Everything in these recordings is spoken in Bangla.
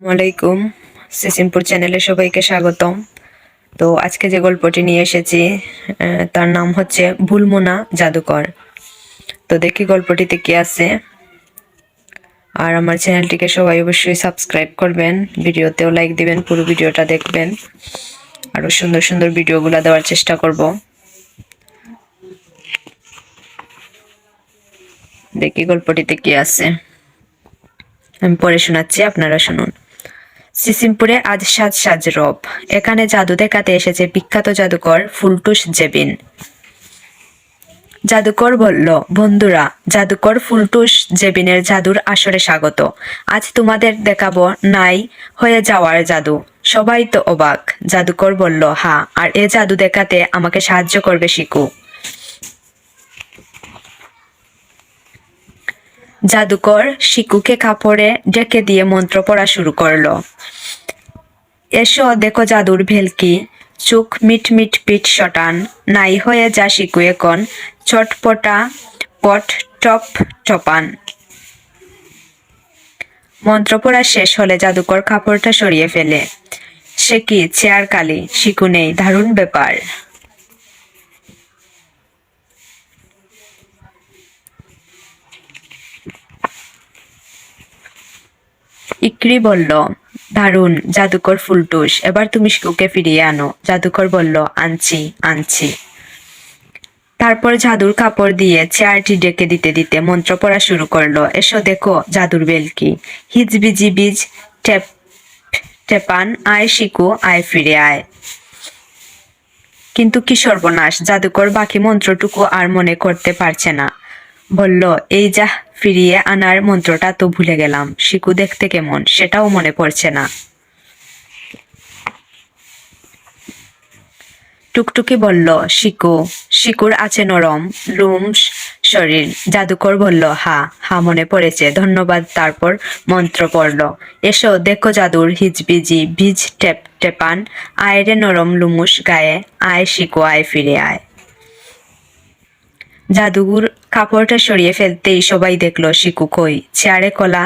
ওয়ালাইকুম সিসিমপুর চ্যানেলে সবাইকে স্বাগতম। তো আজকে যে গল্পটি নিয়ে এসেছি তার নাম হচ্ছে ভুলমোনা জাদুকর। তো দেখি গল্পটিতে কি আছে। আর আমার চ্যানেলটিকে সবাই অবশ্যই সাবস্ক্রাইব করবেন, ভিডিওতেও লাইক দিবেন, পুরো ভিডিওটা দেখবেন। আরো সুন্দর সুন্দর ভিডিওগুলো দেওয়ার চেষ্টা করব। দেখি গল্পটিতে কি আছে, আমি পড়ে শোনাচ্ছি, আপনারা শুনুন। সিসিমপুরে আজ সাজ রব। এখানে জাদু দেখাতে এসেছে বিখ্যাত জাদুকর ফুলটুস জেবিন। জাদুকর বলল, বন্ধুরা, জাদুকর ফুলটুস জেবিনের জাদুর আসরে স্বাগত। আজ তোমাদের দেখাবো নাই হয়ে যাওয়ার জাদু। সবাই তো অবাক। জাদুকর বলল, হ্যাঁ, আর এ জাদু দেখাতে আমাকে সাহায্য করবে শিকু। জাদুকর শিকুকে কাপড়ে ঢেকে দিয়ে মন্ত্র পড়া শুরু করলো। এসো দেখো জাদুর ভেলকি, চোখ মিট মিট পিঠ শটান, নাই হয়ে যা শিকু এখন, চটপটা পট টপ টপান। মন্ত্র পড়া শেষ হলে জাদুকর কাপড়টা সরিয়ে ফেলে। সে কি, চেয়ার কালি, শিকু নেই, দারুণ ব্যাপার। ইকরি বলল, দারুণ জাদুকর ফুলটুস, এবার তুমি শিকুকে ফিরিয়ে আনো। জাদুকর বলল, আনছি আনছি। তারপর জাদুর কাপড় দিয়ে চেয়ারটি ডেকে দিতে দিতে মন্ত্র পড়া শুরু করলো। এসো দেখো জাদুর বেলকি, হিজবিজি বীজ টেপ টেপান, আয় শিকু আয় ফিরে আয়। কিন্তু কি সর্বনাশ, জাদুকর বাকি মন্ত্রটুকু আর মনে করতে পারছে না। বলল, এই যা, ফিরিয়ে আনার মন্ত্রটা তো ভুলে গেলাম। শিকু দেখতে কেমন সেটাও মনে পড়ছে না। টুকটুকি বলল, শিকুর আছে নরম লুমস শরীর। জাদুকর বলল, হা হা, মনে পড়েছে, ধন্যবাদ। তারপর মন্ত্র পড়ল। এসো দেখো জাদুর হিজবিজি বীজ টেপ টেপান, আয় রে নরম লুমুস গায়ে, আয় শিকু আয় ফিরে আয়। জাদুর কাপড়টা সরিয়ে ফেলতেই সবাই দেখলো শিকু কই, চেয়ারে কলা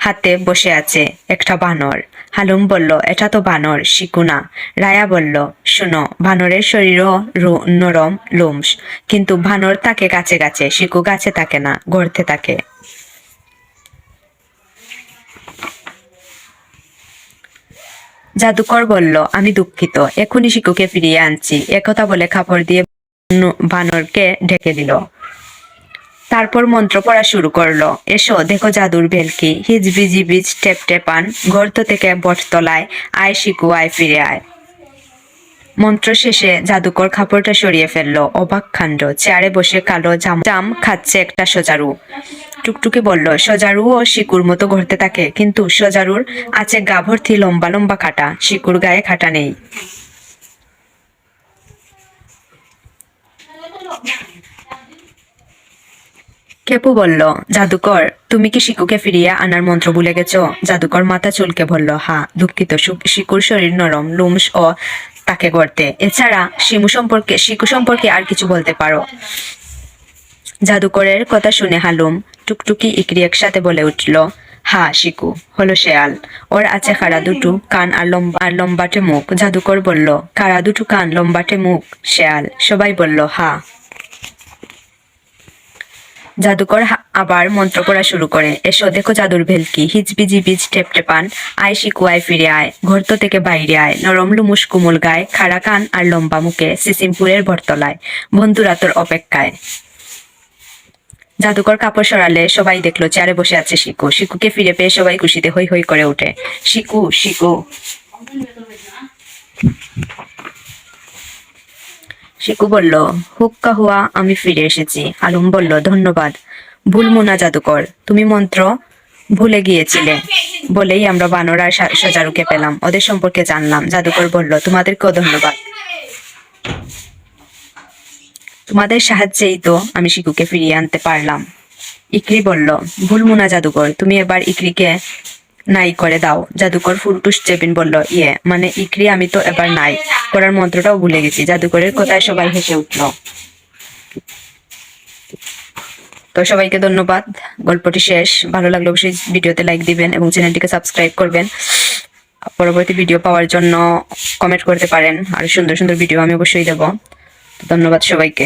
হাতে বসে আছে একটা বানর। হালুম বলল, এটা তো বানর, শিকু না। রায়া বলল, শুনো, বানরের শরীরও নরম লুমস, কিন্তু বানর থাকে গাছে গাছে, শিকু গাছে থাকে না, গর্তে থাকে। জাদুকর বলল, আমি দুঃখিত, এখনই শিকুকে ফিরিয়ে আনছি। একথা বলে কাপড় দিয়ে বানরকে ঢেকে দিল। তারপর মন্ত্র পড়া শুরু করলো। এসো দেখো জাদুর ভেলকি, হিজবিজি বীজ টেপ টেপান, গর্ত থেকে বটতলায়, আয় শিকু আয় ফিরে আয়। মন্ত্র শেষে জাদুকর কাপড়টা সরিয়ে ফেললো। অবাক কাণ্ড, চেয়ারে বসে কালো জাম খাচ্ছে একটা সজারু। টুকটুকি বলল, সজারুও শিকুর মতো ঘুরতে থাকে, কিন্তু সজারুর আছে গা ভর্তি লম্বা লম্বা কাটা, শিকুর গায়ে কাটা নেই। কেপু বলল, জাদুকর, তুমি কি শিকুকে ফিরিয়ে আনার মন্ত্র ভুলে গেছ? জাদুকর মাথা চুলকে বলল, হ্যাঁ, দুঃখিত, শিকুর শরীর নরম লুমস ও তাকে গড়তে। এছাড়া শিকু সম্পর্কে আর কিছু বলতে পারো? জাদুকরের কথা শুনে হালুম, টুকটুকি, ইকরি একসাথে বলে উঠল, হ্যাঁ, শিকু হলো শেয়াল, ওর আছে খাড়া দুটো কান আর লম্বাটে মুখ। জাদুকর বলল, খাড়া দুটো কান লম্বাটে মুখ শেয়াল। সবাই বলল, হ্যাঁ। জাদুকর আবার মন্ত্র পড়া শুরু করে। এসো দেখো জাদুর ভেলকি, হিজবিজি বীজ টেপ টেপান, আয় শিকু আয় ফিরে আয়, ঘর্ত থেকে বাইরে আয়, নরম লুমুস কুমুল গায়ে, খাড়া কান আর লম্বা মুখে, সিসিমপুরের বটতলায়, বন্ধুরা তোর অপেক্ষায়। জাদুকর কাপড় সরালে সবাই দেখলো চেয়ারে বসে আছে শিকু। শিকুকে ফিরে পেয়ে সবাই খুশিতে হৈ হৈ করে ওঠে। শিকু শিকু শিকু বলল, হুক্কা হুয়া, আমি ফিরে এসেছি। আলুম বলল, ধন্যবাদ ভুলমুনা জাদুকর, তুমি মন্ত্র ভুলে গিয়েছিলে বলেই আমরা বানর আর সজারুকে পেলাম, ওদের সম্পর্কে জানলাম। জাদুকর বলল, তোমাদেরকেও ধন্যবাদ, তোমাদের সাহায্যেই তো আমি শিকুকে ফিরিয়ে আনতে পারলাম। ইকরি বলল, ভুলমুনা জাদুকর, তুমি এবার ইকরিকে নাই করে দাও। জাদুকর ফুলটুস জেবিন বলল, মানে ইকরি, আমি তো এবার নাই করার মন্ত্রটাও ভুলে গেছি। জাদুকরের কথায় সবাই হেসে উঠল। তো সবাইকে ধন্যবাদ, গল্পটি শেষ। ভালো লাগলে অবশ্যই ভিডিওতে লাইক দিবেন এবং চ্যানেলটিকে সাবস্ক্রাইব করবেন। পরবর্তী ভিডিও পাওয়ার জন্য কমেন্ট করতে পারেন। আর সুন্দর সুন্দর ভিডিও আমি অবশ্যই দেব। ধন্যবাদ সবাইকে।